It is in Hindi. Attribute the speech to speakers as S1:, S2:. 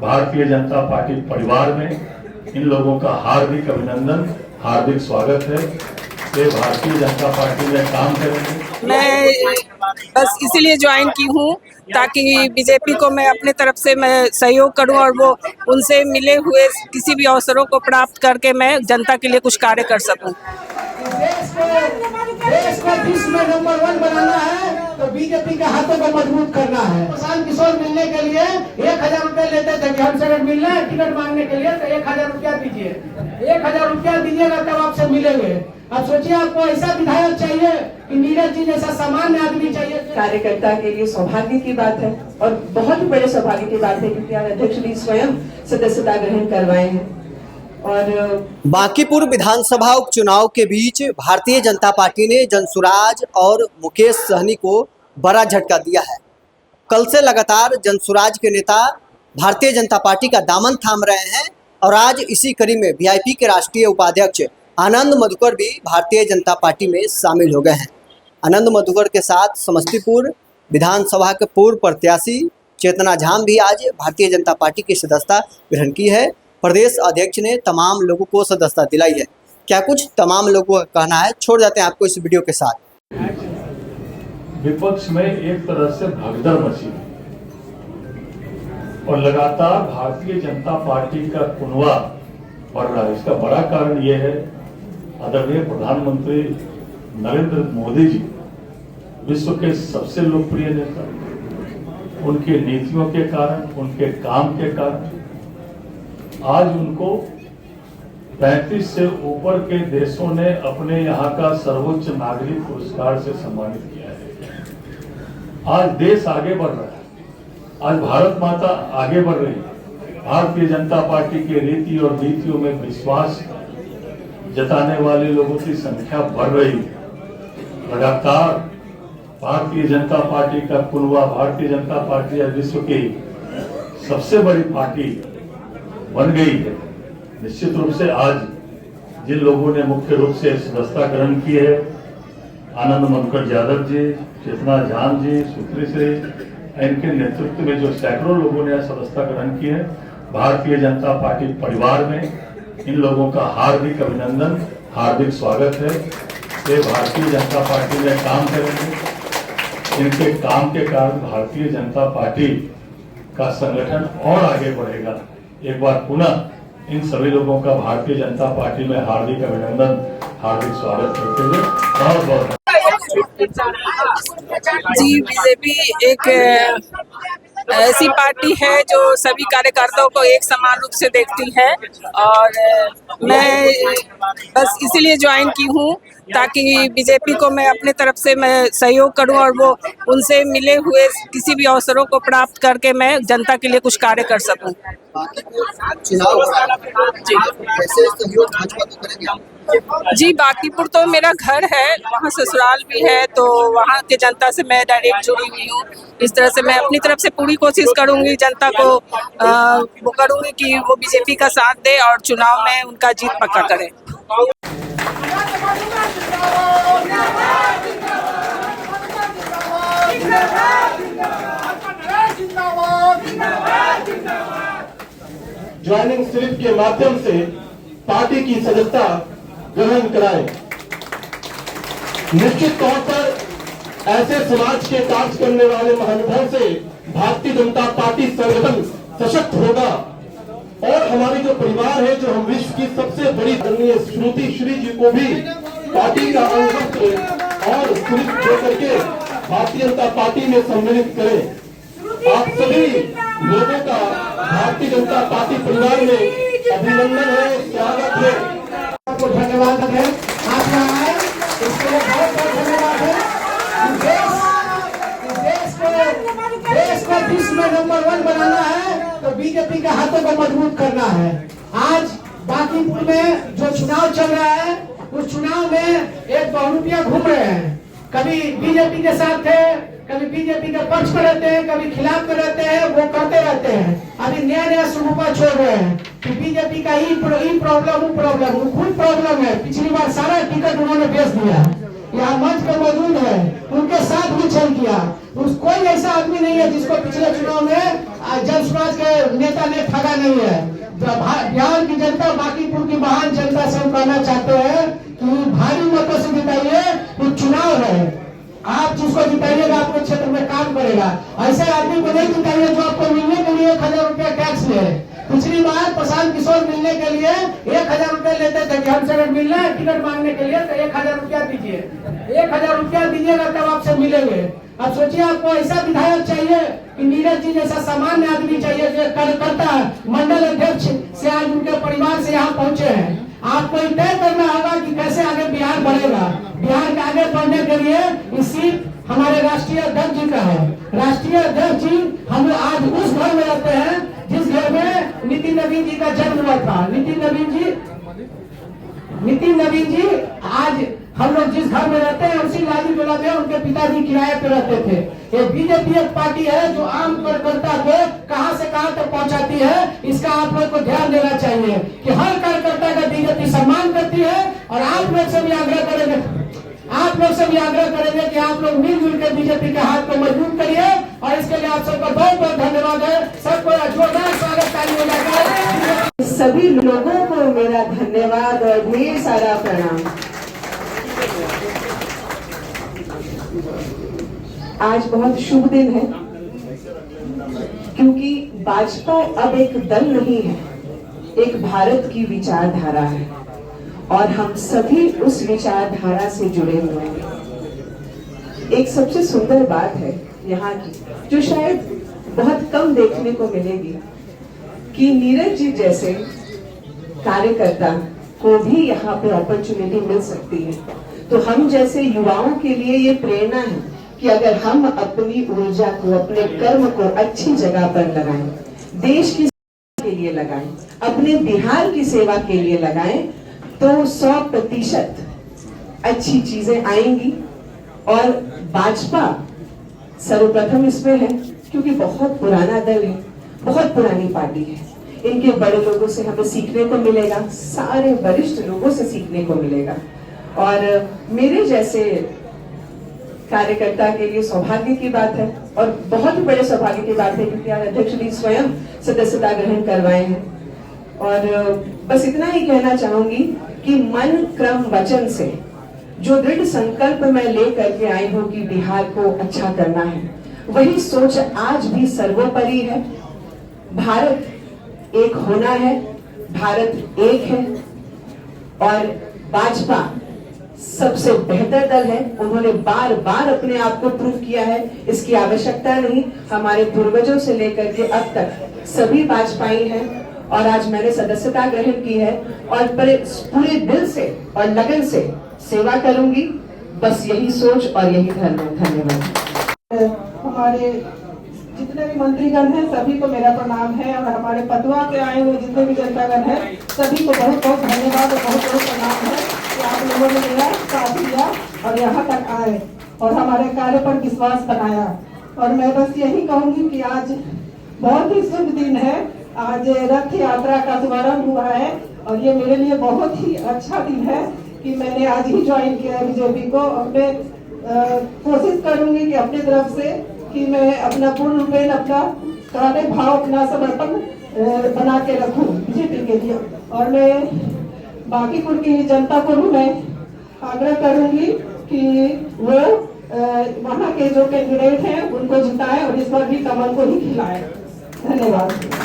S1: भारतीय जनता पार्टी परिवार में इन लोगों का हार्दिक अभिनंदन, हार्दिक स्वागत है। ये भारतीय जनता पार्टी में काम करेंगे।
S2: मैं बस इसीलिए ज्वाइन की हूँ ताकि बीजेपी को मैं अपने तरफ से मैं सहयोग करूँ और वो उनसे मिले हुए किसी भी अवसरों को प्राप्त करके मैं जनता के लिए कुछ कार्य कर सकूँ।
S3: देश को विश्व में नंबर 1 बनाना है तो बीजेपी के हाथों को मजबूत करना है। प्रशांत किशोर मिलने के लिए 1000 रुपया लेते थे कि हमसे अगर मिलना है टिकट मांगने के लिए तो 1000 रुपया दीजिए, 1000 रुपया दीजिएगा तब आपसे मिलेंगे। अब सोचिए आपको ऐसा विधायक चाहिए कि नीरज जी जैसा सामान्य आदमी चाहिए।
S4: कार्यकर्ता के लिए सौभाग्य की बात है और बहुत ही बड़े सौभाग्य की बात है क्योंकि आज अध्यक्ष जी स्वयं सदस्यता ग्रहण करवाएंगे। और
S5: बांकीपुर विधानसभा उपचुनाव के बीच भारतीय जनता पार्टी ने जनसुराज और मुकेश सहनी को बड़ा झटका दिया है। कल से लगातार जनसुराज के नेता भारतीय जनता पार्टी का दामन थाम रहे हैं और आज इसी कड़ी में वीआईपी के राष्ट्रीय उपाध्यक्ष आनंद मधुकर भी भारतीय जनता पार्टी में शामिल हो गए हैं। आनंद मधुकर के साथ समस्तीपुर विधानसभा के पूर्व प्रत्याशी चेतना झाम भी आज भारतीय जनता पार्टी की सदस्यता ग्रहण की है। प्रदेश अध्यक्ष ने तमाम लोगों को सदस्यता दिलाई है। क्या कुछ तमाम लोगों का कहना है, छोड़ जाते हैं आपको इस वीडियो के साथ।
S1: विपक्ष में एक तरह से भगदड़ मची और लगातार भारतीय जनता पार्टी का कुनवा बढ़ रहा है। इसका बड़ा कारण यह है आदरणीय प्रधानमंत्री नरेंद्र मोदी जी विश्व के सबसे लोकप्रिय नेता, उनकी नीतियों के कारण, उनके काम के कारण आज उनको 35 से ऊपर के देशों ने अपने यहाँ का सर्वोच्च नागरिक पुरस्कार से सम्मानित किया है। आज देश आगे बढ़ रहा है, आज भारत माता आगे बढ़ रही है। भारतीय जनता पार्टी की रीति और नीतियों में विश्वास जताने वाले लोगों की संख्या बढ़ रही है। लगातार भारतीय जनता पार्टी का कुनवा, भारतीय जनता पार्टी आज विश्व की सबसे बड़ी पार्टी बन गई है। निश्चित रूप से आज जिन लोगों ने मुख्य रूप से सदस्यता ग्रहण की है, आनंद मधुकर यादव जी, चेतना झाम जी, सुश्री श्री, इनके नेतृत्व में जो सैकड़ों लोगों ने सदस्यता ग्रहण की है, भारतीय जनता पार्टी परिवार में इन लोगों का हार्दिक अभिनंदन, हार्दिक स्वागत है। ये भारतीय जनता पार्टी में काम करेंगे। इनके काम के कारण भारतीय जनता पार्टी का संगठन और आगे बढ़ेगा। एक बार पुनः इन सभी लोगों का भारतीय जनता पार्टी में हार्दिक अभिनंदन, हार्दिक स्वागत करते हुए बहुत बहुत
S2: जी, बीजेपी एक ऐसी पार्टी है जो सभी कार्यकर्ताओं को एक समान रूप से देखती है और मैं बस इसीलिए ज्वाइन की हूँ ताकि बीजेपी को मैं अपने तरफ से मैं सहयोग करूँ और वो उनसे मिले हुए किसी भी अवसरों को प्राप्त करके मैं जनता के लिए कुछ कार्य कर सकूँ। जी, बांकीपुर तो मेरा घर है, वहाँ ससुराल भी है, तो वहाँ के जनता से मैं डायरेक्ट जुड़ी हुई हूँ। इस तरह से मैं अपनी तरफ से पूरी कोशिश करूँगी, जनता को वो करूँगी कि वो बीजेपी का साथ दे और चुनाव में उनका जीत पक्का करे।
S3: ज्वाइनिंग स्लिप के माध्यम से पार्टी की सदस्यता ग्रहण कराएं। निश्चित तौर पर ऐसे समाज के कार्य करने वाले महानुभाव से भारतीय जनता पार्टी संगठन सशक्त होगा और हमारी जो परिवार है, जो हम विश्व की सबसे बड़ी आदरणीय श्रुति श्री जी को भी पार्टी का अंगवस्त्र और स्लिप दे करके भारतीय जनता पार्टी में सम्मिलित करें। आप सभी लोगों का भारतीय जनता पार्टी परिवार में अभिनंदन है, स्वागत है। आपको धन्यवाद है, आप यहाँ आए इसके लिए बहुत बहुत धन्यवाद है। देश को विश्व में नंबर 1 बनाना है तो बीजेपी के हाथों को मजबूत करना है। आज बांकीपुर में जो चुनाव चल रहा है, उस चुनाव में एक बहुरूपिया घूम रहे हैं। कभी बीजेपी के साथ थे, कभी बीजेपी के पक्ष में रहते हैं, कभी खिलाफ में रहते हैं, वो करते रहते हैं। अभी नया नया स्वरूप छोड़ रहे हैं कि बीजेपी का ई प्रॉब्लम, वो प्रॉब्लम, वो खुद प्रॉब्लम है। पिछली बार सारा टिकट उन्होंने बेच दिया, यहाँ मंच पे मौजूद है, उनके साथ भी छल किया। कोई ऐसा आदमी नहीं है जिसको पिछले चुनाव में जनसुराज के नेता
S6: जनता ने ठगा नहीं है। बिहार की जनता, बांकीपुर की महान जनता से हम कहना चाहते हैं कि भारी मतों से जिताइए। ये चुनाव है, आप जिसको जिताइएगा आपके क्षेत्र में काम करेगा। ऐसे आदमी को नहीं जिताइए जो आपको मिलने के लिए 1,000 रुपया टैक्स ले। पिछली बार प्रशांत किशोर मिलने के लिए 1,000 रुपया लेते थे कि हमसे अगर मिलना है टिकट मांगने के लिए तो 1,000 रुपया दीजिए, 1,000 रुपया दीजिएगा तब आपसे मिलेंगे। अब सोचिए आपको ऐसा विधायक चाहिए कि नीरज जी जैसा सामान्य आदमी चाहिए जो कार्यकर्ता मंडल अध्यक्ष से आज उनके परिवार से यहाँ पहुंचे हैं। आपको तय करना होगा कि कैसे आगे बिहार बढ़ेगा। बिहार के आगे बढ़ने के लिए इस सीट हमारे राष्ट्रीय अध्यक्ष जी का है। राष्ट्रीय अध्यक्ष जी हम आज उस घर में रहते हैं जिस घर में नितिन नवीन जी का जन्म हुआ था। नितिन नवीन जी आज हम लोग जिस घर में रहते हैं उसी लाली टोला में उनके पिताजी किराए पे रहते थे। ये बीजेपी एक पार्टी है जो आम कार्यकर्ता को कहां से कहां तक पहुंचाती है। इसका आप लोग को ध्यान देना चाहिए कि हर कार्यकर्ता का बीजेपी सम्मान करती है। और आप लोग से भी आग्रह करेंगे कि आप लोग मिलजुल कर बीजेपी के हाथ को मजबूत करिए। और इसके लिए आप सबका बहुत बहुत धन्यवाद है। सबको जोरदार स्वागत तालियों से।
S4: सभी लोगों को मेरा धन्यवाद और ढेर सारा प्रणाम। आज बहुत शुभ दिन है क्योंकि भाजपा अब एक दल नहीं है, एक भारत की विचारधारा है और हम सभी उस विचारधारा से जुड़े हुए हैं। एक सबसे सुंदर बात है यहाँ की जो शायद बहुत कम देखने को मिलेगी कि नीरज जी जैसे कार्यकर्ता को भी यहाँ पे अपॉर्चुनिटी मिल सकती है। तो हम जैसे युवाओं के लिए ये प्रेरणा है कि अगर हम अपनी ऊर्जा को, अपने कर्म को अच्छी जगह पर लगाएं, देश की सेवा के लिए लगाएं, अपने बिहार की सेवा के लिए लगाएं, तो 100% अच्छी चीजें आएंगी। और भाजपा सर्वप्रथम इसमें है क्योंकि बहुत पुराना दल है, बहुत पुरानी पार्टी है। इनके बड़े लोगों से हमें सीखने को मिलेगा, सारे वरिष्ठ लोगों से सीखने को मिलेगा। और मेरे जैसे कार्यकर्ता के लिए सौभाग्य की बात है और बहुत ही बड़े सौभाग्य की बात है क्योंकि आज अध्यक्ष जी स्वयं सदस्यता ग्रहण करवाए हैं। और बस इतना ही कहना चाहूंगी कि मन क्रम वचन से जो दृढ़ संकल्प मैं लेकर के आई हूँ कि बिहार को अच्छा करना है, वही सोच आज भी सर्वोपरि है। भारत एक होना है, भारत एक है और भाजपा सबसे बेहतर दल है। उन्होंने बार बार अपने आप को प्रूव किया है, इसकी आवश्यकता नहीं। हमारे पूर्वजों से लेकर के अब तक सभी भाजपाई हैं और आज मैंने सदस्यता ग्रहण की है और पूरे दिल से और लगन से सेवा करूंगी। बस यही सोच और यही धर्म है। धन्यवाद।
S6: हमारे जितने भी मंत्रीगण हैं सभी को मेरा प्रणाम है और हमारे पटवा के आए हुए जितने भी जनतागण हैं सभी को बहुत बहुत धन्यवाद और बहुत बहुत प्रणाम है कि आप लोगों ने मेरा साथ दिया और यहाँ तक आए और हमारे कार्य पर विश्वास बनाया। और मैं बस यही कहूंगी कि आज बहुत ही शुभ दिन है। आज रथ यात्रा का शुभारंभ हुआ है और ये मेरे लिए बहुत ही अच्छा दिन है कि मैंने आज ही ज्वाइन किया है बीजेपी को। और मैं कोशिश करूंगी कि अपनी तरफ से कि मैं अपना पूर्ण रूपेण अपना कार्य भाव, अपना समर्पण बना के रखूं बीजेपी के लिए। और मैं बांकीपुर की जनता को भी मैं आग्रह करूंगी कि वो वहाँ के जो कैंडिडेट हैं उनको जिताएं और इस बार भी कमल को ही खिलाएं। धन्यवाद।